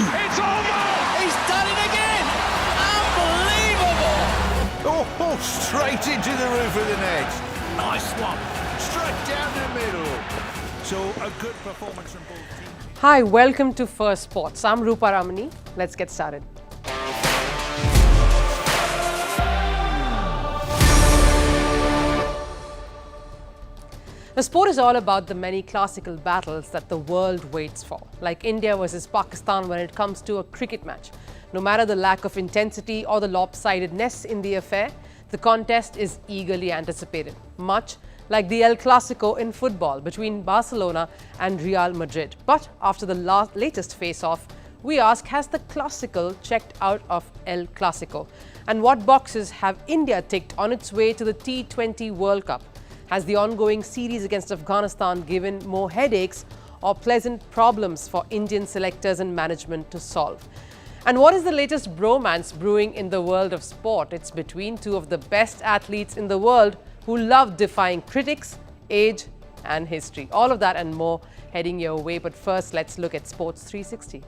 It's over! He's done it again! Unbelievable! Oh, straight into the roof of the net. Nice one. Straight down the middle. So a good performance from both teams. Hi, welcome to Firstpost. I'm Rupha Ramani. Let's get started. The sport is all about the many classical battles that the world waits for, like India versus Pakistan when it comes to a cricket match. No matter the lack of intensity or the lopsidedness in the affair, the contest is eagerly anticipated, much like the El Clasico in football between Barcelona and Real Madrid. But after the latest face-off, we ask, has the Clasico checked out of El Clasico? And what boxes have India ticked on its way to the T20 World Cup? Has the ongoing series against Afghanistan given more headaches or pleasant problems for Indian selectors and management to solve? And what is the latest bromance brewing in the world of sport? It's between two of the best athletes in the world who love defying critics, age and history. All of that and more heading your way. But first, let's look at Sports 360.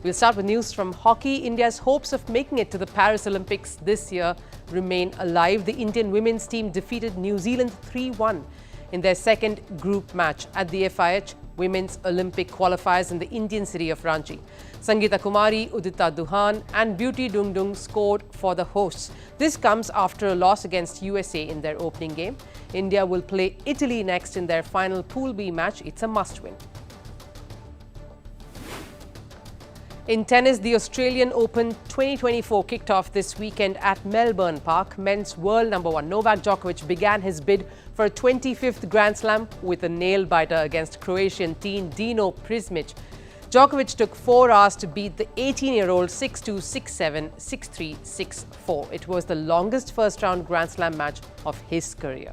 We'll start with news from hockey. India's hopes of making it to the Paris Olympics this year remain alive. The Indian women's team defeated New Zealand 3-1 in their second group match at the FIH Women's Olympic qualifiers in the Indian city of Ranchi. Sangeeta Kumari, Udita Duhan and Beauty Dungdung scored for the hosts. This comes after a loss against USA in their opening game. India will play Italy next in their final Pool B match. It's a must-win. In tennis, the Australian Open 2024 kicked off this weekend at Melbourne Park. Men's world number one Novak Djokovic began his bid for a 25th Grand Slam with a nail-biter against Croatian teen Dino Prismic. Djokovic took 4 hours to beat the 18-year-old 6-2, 6-7, 6-3, 6-4. It was the longest first-round Grand Slam match of his career.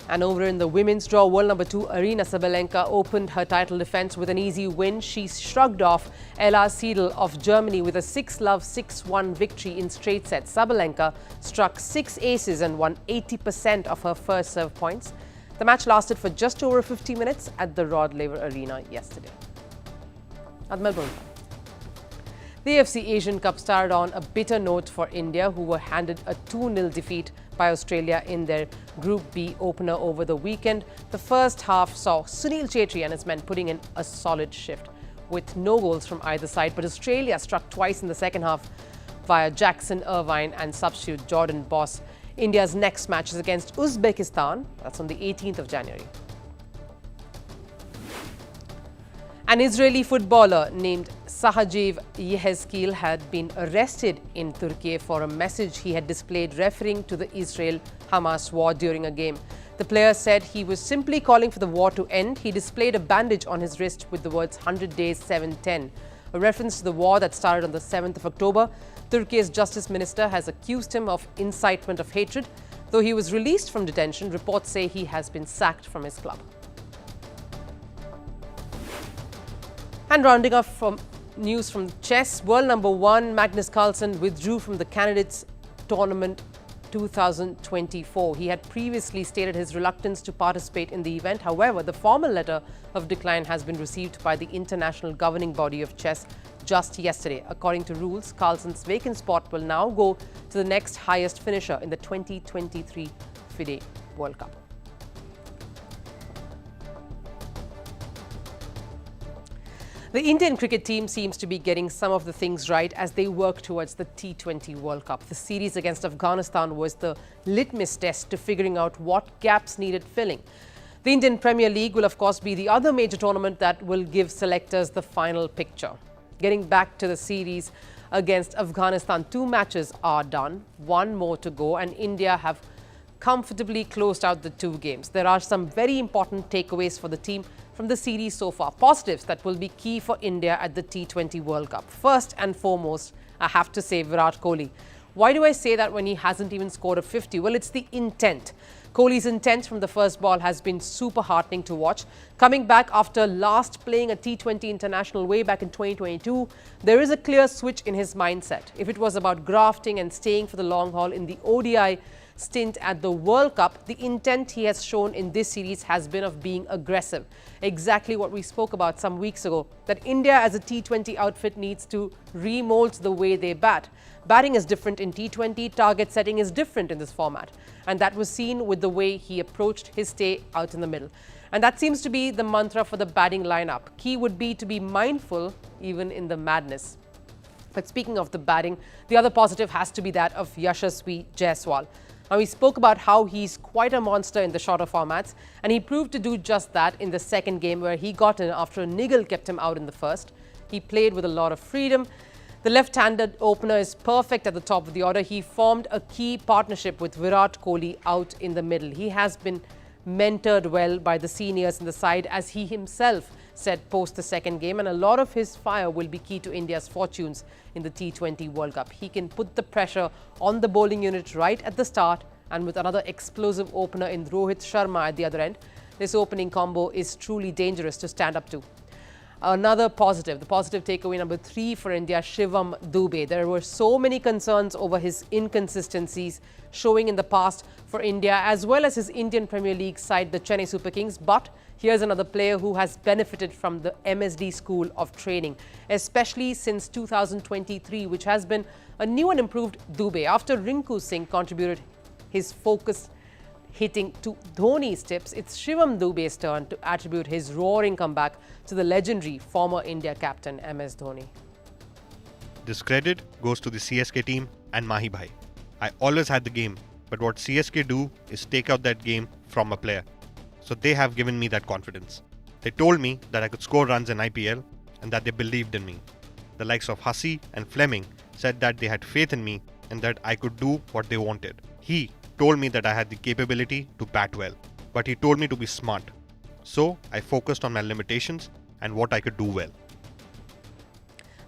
And over in the women's draw, world number 2 Aryna Sabalenka opened her title defense with an easy win. She shrugged off Ella Seidel of Germany with a 6-love, 6-1 victory in straight sets. Sabalenka struck 6 aces and won 80% of her first serve points. The match lasted for just over 50 minutes at the Rod Laver Arena yesterday at Melbourne. The AFC Asian Cup started on a bitter note for India, who were handed a 2-0 defeat by Australia in their Group B opener over the weekend. The first half saw Sunil Chhetri and his men putting in a solid shift with no goals from either side, but Australia struck twice in the second half via Jackson Irvine and substitute Jordan Boss. India's next match is against Uzbekistan. That's on the 18th of January. An Israeli footballer named Sahajiv Yehezkiel had been arrested in Turkey for a message he had displayed referring to the Israel-Hamas war during a game. The player said he was simply calling for the war to end. He displayed a bandage on his wrist with the words 100 days 710, a reference to the war that started on the 7th of October. Turkey's justice minister has accused him of incitement of hatred. Though he was released from detention, reports say he has been sacked from his club. And rounding off from news from chess, world number 1 Magnus Carlsen withdrew from the Candidates Tournament 2024. He had previously stated his reluctance to participate in the event. However, the formal letter of decline has been received by the international governing body of chess just yesterday. According to rules, Carlsen's vacant spot will now go to the next highest finisher in the 2023 FIDE World Cup. The Indian cricket team seems to be getting some of the things right as they work towards the T20 World Cup. The series against Afghanistan was the litmus test to figuring out what gaps needed filling. The Indian Premier League will of course be the other major tournament that will give selectors the final picture. Getting back to the series against Afghanistan, 2 matches are done, 1 more to go, and India have comfortably closed out the 2 games. There are some very important takeaways for the team from the series so far, positives that will be key for India at the T20 World Cup. First and foremost, I have to say Virat Kohli. Why do I say that when he hasn't even scored a 50? Well, it's the intent. Kohli's intent from the first ball has been super heartening to watch. Coming back after last playing a T20 international way back in 2022, there is a clear switch in his mindset. If it was about grafting and staying for the long haul in the ODI stint at the World Cup, the intent he has shown in this series has been of being aggressive. Exactly what we spoke about some weeks ago, that India as a T20 outfit needs to remold the way they bat. Batting is different in T20, target setting is different in this format. And that was seen with the way he approached his stay out in the middle. And that seems to be the mantra for the batting lineup. Key would be to be mindful even in the madness. But speaking of the batting, the other positive has to be that of Yashasvi Jaiswal. Now, we spoke about how he's quite a monster in the shorter formats, and he proved to do just that in the second game where he got in after a niggle kept him out in the first. He played with a lot of freedom. The left-handed opener is perfect at the top of the order. He formed a key partnership with Virat Kohli out in the middle. He has been mentored well by the seniors in the side, as he himself said post the second game, and a lot of his fire will be key to India's fortunes in the T20 World Cup. He can put the pressure on the bowling unit right at the start, and with another explosive opener in Rohit Sharma at the other end, this opening combo is truly dangerous to stand up to. Another positive, the positive takeaway number 3 for India, Shivam Dube. There were so many concerns over his inconsistencies showing in the past for India, as well as his Indian Premier League side, the Chennai Super Kings. But here's another player who has benefited from the MSD school of training, especially since 2023, which has been a new and improved Dube. After Rinku Singh contributed his focus hitting to Dhoni's tips, it's Shivam Dube's turn to attribute his roaring comeback to the legendary former India captain MS Dhoni. This credit goes to the CSK team and Mahi Bhai. I always had the game, but what CSK do is take out that game from a player. So they have given me that confidence. They told me that I could score runs in IPL and that they believed in me. The likes of Hussey and Fleming said that they had faith in me and that I could do what they wanted. He told me that I had the capability to bat well, but he told me to be smart. So I focused on my limitations and what I could do well.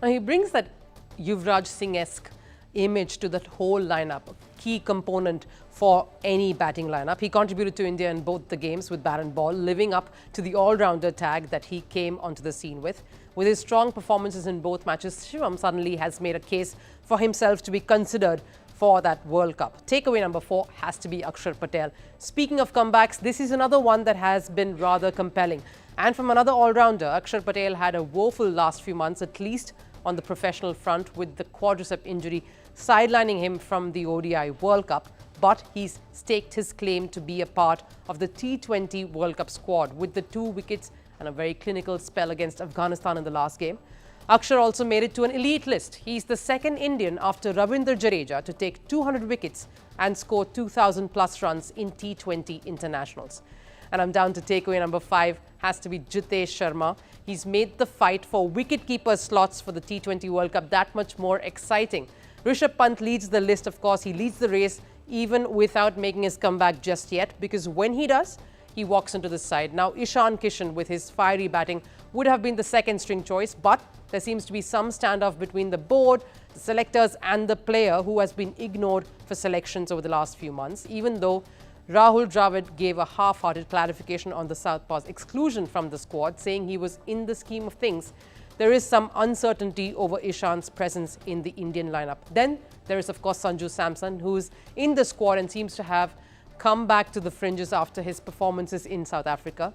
Now he brings that Yuvraj Singh-esque image to that whole lineup, a key component for any batting lineup. He contributed to India in both the games with bat and ball, living up to the all-rounder tag that he came onto the scene with. With his strong performances in both matches, Shivam suddenly has made a case for himself to be considered for that World Cup. Takeaway number 4 has to be Akshar Patel. Speaking of comebacks, this is another one that has been rather compelling. And from another all-rounder, Akshar Patel had a woeful last few months, at least on the professional front, with the quadricep injury sidelining him from the ODI World Cup. But he's staked his claim to be a part of the T20 World Cup squad with the 2 wickets and a very clinical spell against Afghanistan in the last game. Akshar also made it to an elite list. He's the second Indian after Ravindra Jadeja to take 200 wickets and score 2,000 plus runs in T20 internationals. And I'm down to takeaway number 5 has to be Jitesh Sharma. He's made the fight for wicketkeeper slots for the T20 World Cup that much more exciting. Rishabh Pant leads the list, of course. He leads the race even without making his comeback just yet, because when he does, he walks into the side. Now, Ishan Kishan, with his fiery batting, would have been the second string choice, but there seems to be some standoff between the board, the selectors and the player who has been ignored for selections over the last few months, even though Rahul Dravid gave a half-hearted clarification on the Southpaw's exclusion from the squad, saying he was in the scheme of things. There is some uncertainty over Ishan's presence in the Indian lineup. Then there is, of course, Sanju Samson, who's in the squad and seems to have come back to the fringes after his performances in South Africa.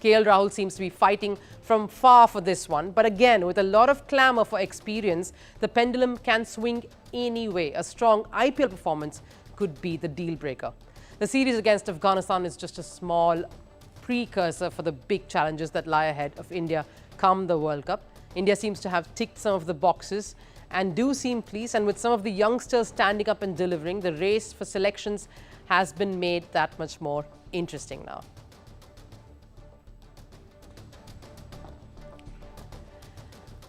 KL Rahul seems to be fighting from far for this one. But again, with a lot of clamour for experience, the pendulum can swing any way. A strong IPL performance could be the deal breaker. The series against Afghanistan is just a small precursor for the big challenges that lie ahead of India come the World Cup. India seems to have ticked some of the boxes and do seem pleased. And with some of the youngsters standing up and delivering, the race for selections has been made that much more interesting now.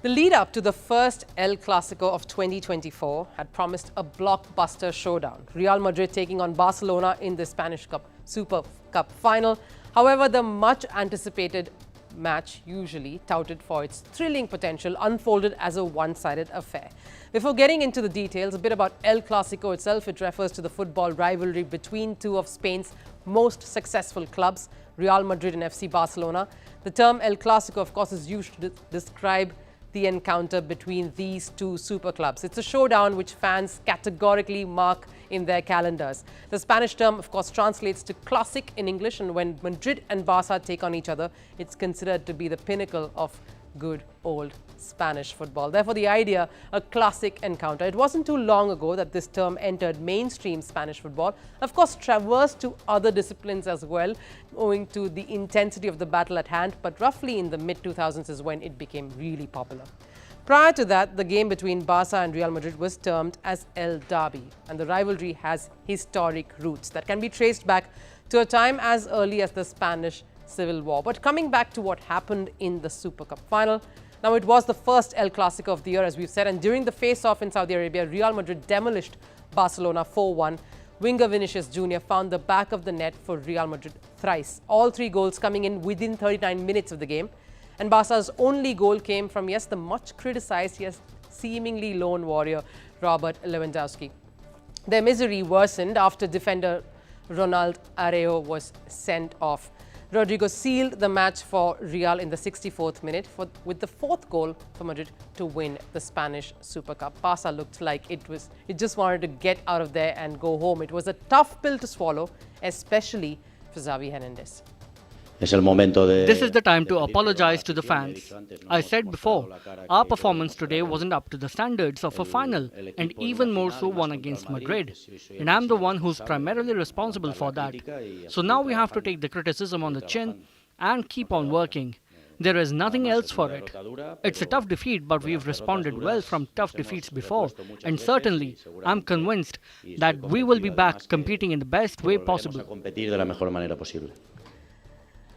The lead-up to the first El Clasico of 2024 had promised a blockbuster showdown. Real Madrid taking on Barcelona in the Spanish Super Cup final. However, the much-anticipated match, usually touted for its thrilling potential, unfolded as a one-sided affair. Before getting into the details, a bit about El Clasico itself. It refers to the football rivalry between two of Spain's most successful clubs, Real Madrid and FC Barcelona. The term El Clasico, of course, is used to describe the encounter between these two super clubs. It's a showdown which fans categorically mark in their calendars. The Spanish term, of course, translates to classic in English, and when Madrid and Barca take on each other, it's considered to be the pinnacle of good old Spanish football. Therefore, the idea, a classic encounter. It wasn't too long ago that this term entered mainstream Spanish football. Of course, traversed to other disciplines as well, owing to the intensity of the battle at hand, but roughly in the mid-2000s is when it became really popular. Prior to that, the game between Barca and Real Madrid was termed as El Derby, and the rivalry has historic roots that can be traced back to a time as early as the Spanish Civil War. But coming back to what happened in the Super Cup final, now it was the first El Clasico of the year, as we've said, and during the face-off in Saudi Arabia, Real Madrid demolished Barcelona 4-1. Winger Vinicius Jr. found the back of the net for Real Madrid thrice, all 3 goals coming in within 39 minutes of the game. And Barca's only goal came from, yes, the much criticized, yes, seemingly lone warrior, Robert Lewandowski. Their misery worsened after defender Ronaldo was sent off. Rodrigo sealed the match for Real in the 64th minute with the 4th goal for Madrid to win the Spanish Super Cup. Barca looked like it just wanted to get out of there and go home. It was a tough pill to swallow, especially for Xavi Hernandez. This is the time to apologize to the fans. I said before, our performance today wasn't up to the standards of a final, and even more so one against Madrid. And I'm the one who's primarily responsible for that. So now we have to take the criticism on the chin and keep on working. There is nothing else for it. It's a tough defeat, but we've responded well from tough defeats before. And certainly, I'm convinced that we will be back competing in the best way possible.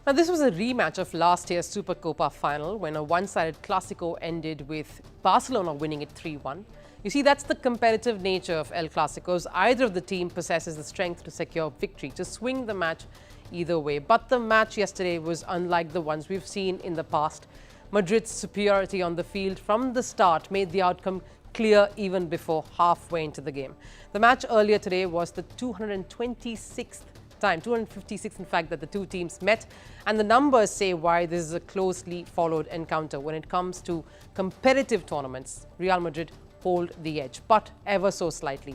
Now, this was a rematch of last year's Supercopa final when a one-sided Clasico ended with Barcelona winning it 3-1. You see, that's the competitive nature of El Clasicos. Either of the team possesses the strength to secure victory, to swing the match either way. But the match yesterday was unlike the ones we've seen in the past. Madrid's superiority on the field from the start made the outcome clear even before halfway into the game. The match earlier today was the 226th time, 256 in fact, that the two teams met, and the numbers say why this is a closely followed encounter. When it comes to competitive tournaments, Real Madrid hold the edge, but ever so slightly.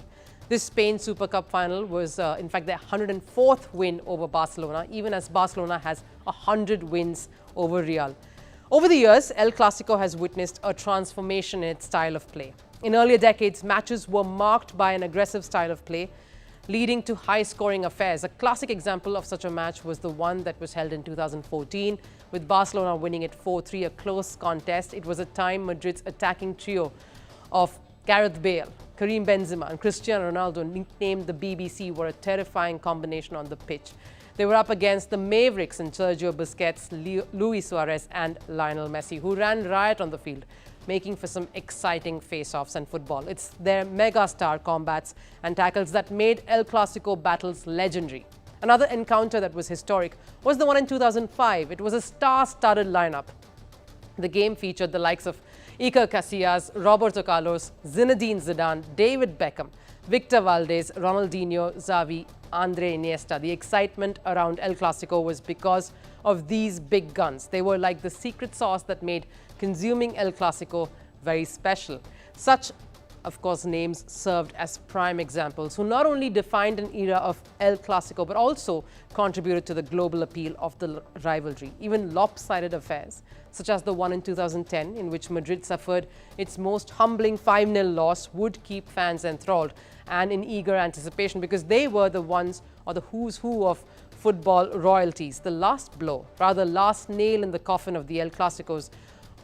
This Spain Super Cup final was in fact their 104th win over Barcelona, even as Barcelona has 100 wins over Real. Over the years, El Clasico has witnessed a transformation in its style of play. In earlier decades, matches were marked by an aggressive style of play, leading to high-scoring affairs. A classic example of such a match was the one that was held in 2014, with Barcelona winning it 4-3, a close contest. It was a time Madrid's attacking trio of Gareth Bale, Karim Benzema and Cristiano Ronaldo, nicknamed the BBC, were a terrifying combination on the pitch. They were up against the Mavericks and Sergio Busquets, Luis Suarez and Lionel Messi, who ran riot on the field, making for some exciting face-offs and football. It's their mega-star combats and tackles that made El Clasico battles legendary. Another encounter that was historic was the one in 2005. It was a star-studded lineup. The game featured the likes of Iker Casillas, Roberto Carlos, Zinedine Zidane, David Beckham, Victor Valdez, Ronaldinho, Xavi, Andre Iniesta. The excitement around El Clasico was because of these big guns. They were like the secret sauce that made consuming El Clasico very special. Such, of course, names served as prime examples who not only defined an era of El Clasico but also contributed to the global appeal of the rivalry. Even lopsided affairs, such as the one in 2010 in which Madrid suffered its most humbling 5-0 loss, would keep fans enthralled and in eager anticipation because they were the ones, or the who's who of football royalties. The last blow, rather last nail in the coffin of the El Clasicos,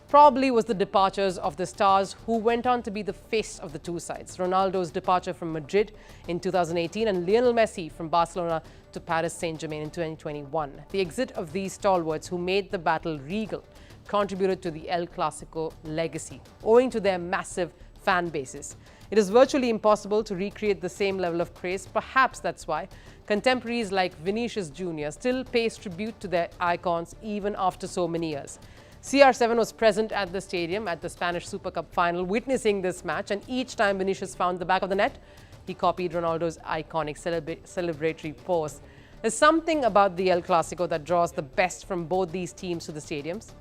probably was the departures of the stars who went on to be the face of the two sides. Ronaldo's departure from Madrid in 2018 and Lionel Messi from Barcelona to Paris Saint-Germain in 2021. The exit of these stalwarts who made the battle regal contributed to the El Clasico legacy, owing to their massive fan bases. It is virtually impossible to recreate the same level of praise. Perhaps that's why contemporaries like Vinicius Jr. still pays tribute to their icons even after so many years. CR7 was present at the stadium at the Spanish Super Cup final, witnessing this match, and each time Vinicius found the back of the net, he copied Ronaldo's iconic celebratory pose. There's something about the El Clasico that draws the best from both these teams to the stadiums,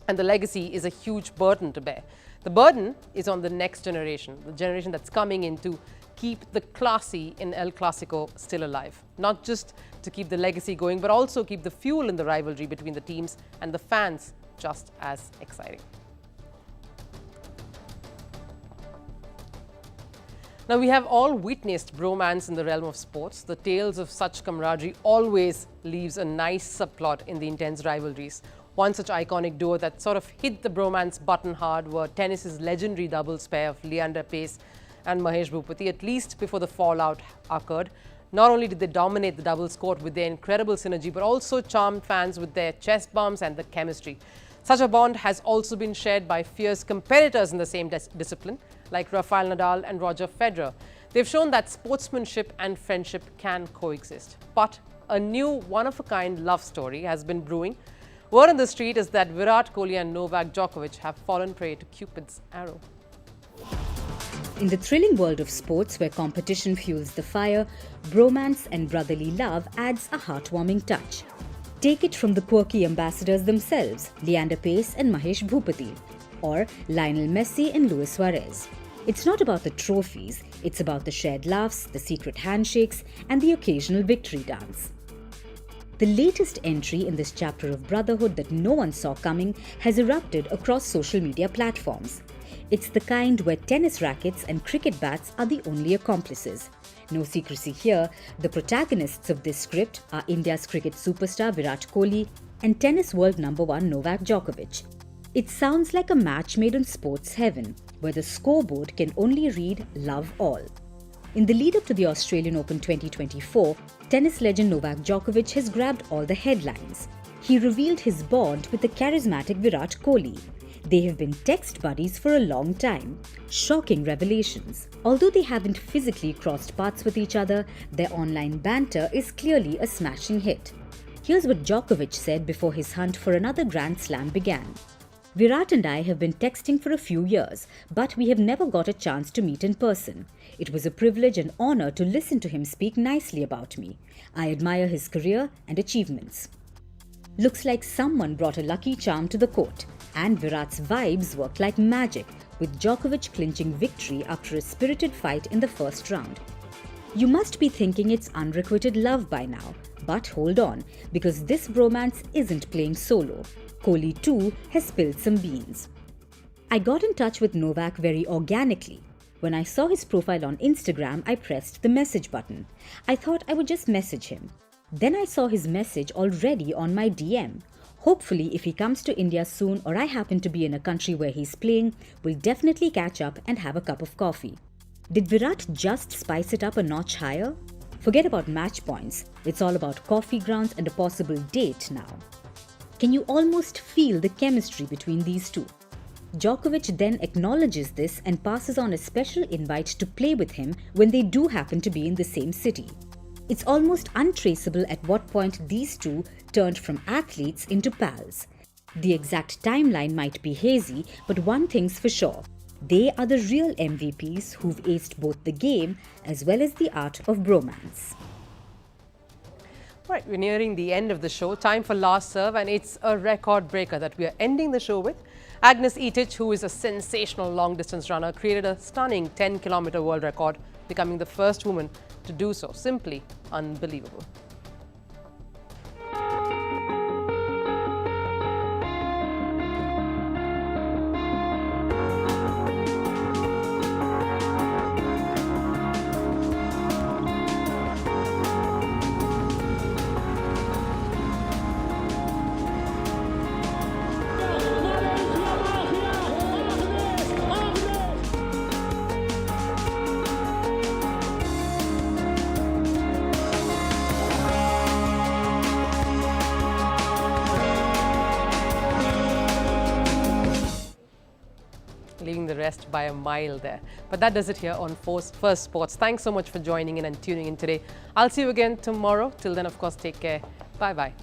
and the legacy is a huge burden to bear. The burden is on the next generation, the generation that's coming in to keep the classy in El Clasico still alive. Not just to keep the legacy going, but also keep the fuel in the rivalry between the teams and the fans just as exciting. Now, we have all witnessed bromance in the realm of sports. The tales of such camaraderie always leaves a nice subplot in the intense rivalries. One such iconic duo that sort of hit the bromance button hard were tennis's legendary doubles pair of Leander Paes and Mahesh Bhupathi, at least before the fallout occurred. Not only did they dominate the doubles court with their incredible synergy, but also charmed fans with their chest bumps and the chemistry. Such a bond has also been shared by fierce competitors in the same discipline, like Rafael Nadal and Roger Federer. They've shown that sportsmanship and friendship can coexist. But a new one-of-a-kind love story has been brewing. Word on the street is that Virat Kohli and Novak Djokovic have fallen prey to Cupid's arrow. In the thrilling world of sports where competition fuels the fire, bromance and brotherly love adds a heartwarming touch. Take it from the quirky ambassadors themselves, Leander Paes and Mahesh Bhupathi, or Lionel Messi and Luis Suarez. It's not about the trophies, it's about the shared laughs, the secret handshakes, and the occasional victory dance. The latest entry in this chapter of brotherhood that no one saw coming has erupted across social media platforms. It's the kind where tennis rackets and cricket bats are the only accomplices. No secrecy here, the protagonists of this script are India's cricket superstar Virat Kohli and tennis world number 1 Novak Djokovic. It sounds like a match made in sports heaven, where the scoreboard can only read love all. In the lead-up to the Australian Open 2024, tennis legend Novak Djokovic has grabbed all the headlines. He revealed his bond with the charismatic Virat Kohli. They have been text buddies for a long time. Shocking revelations. Although they haven't physically crossed paths with each other, their online banter is clearly a smashing hit. Here's what Djokovic said before his hunt for another Grand Slam began. Virat and I have been texting for a few years, but we have never got a chance to meet in person. It was a privilege and honor to listen to him speak nicely about me. I admire his career and achievements. Looks like someone brought a lucky charm to the court, and Virat's vibes worked like magic, with Djokovic clinching victory after a spirited fight in the first round. You must be thinking it's unrequited love by now, but hold on, because this bromance isn't playing solo. Kohli too has spilled some beans. I got in touch with Novak very organically. When I saw his profile on Instagram, I pressed the message button. I thought I would just message him. Then I saw his message already on my DM. Hopefully, if he comes to India soon or I happen to be in a country where he's playing, we'll definitely catch up and have a cup of coffee. Did Virat just spice it up a notch higher? Forget about match points. It's all about coffee grounds and a possible date now. Can you almost feel the chemistry between these two? Djokovic then acknowledges this and passes on a special invite to play with him when they do happen to be in the same city. It's almost untraceable at what point these two turned from athletes into pals. The exact timeline might be hazy, but one thing's for sure. They are the real MVPs who've aced both the game as well as the art of bromance. Right, we're nearing the end of the show. Time for last serve, and it's a record breaker that we are ending the show with. Agnes Etich, who is a sensational long-distance runner, created a stunning 10-kilometer world record, becoming the first woman to do so. Simply unbelievable. Leaving the rest by a mile there. But that does it here on Firstpost. Thanks so much for joining in and tuning in today. I'll see you again tomorrow. Till then, of course, take care. Bye-bye.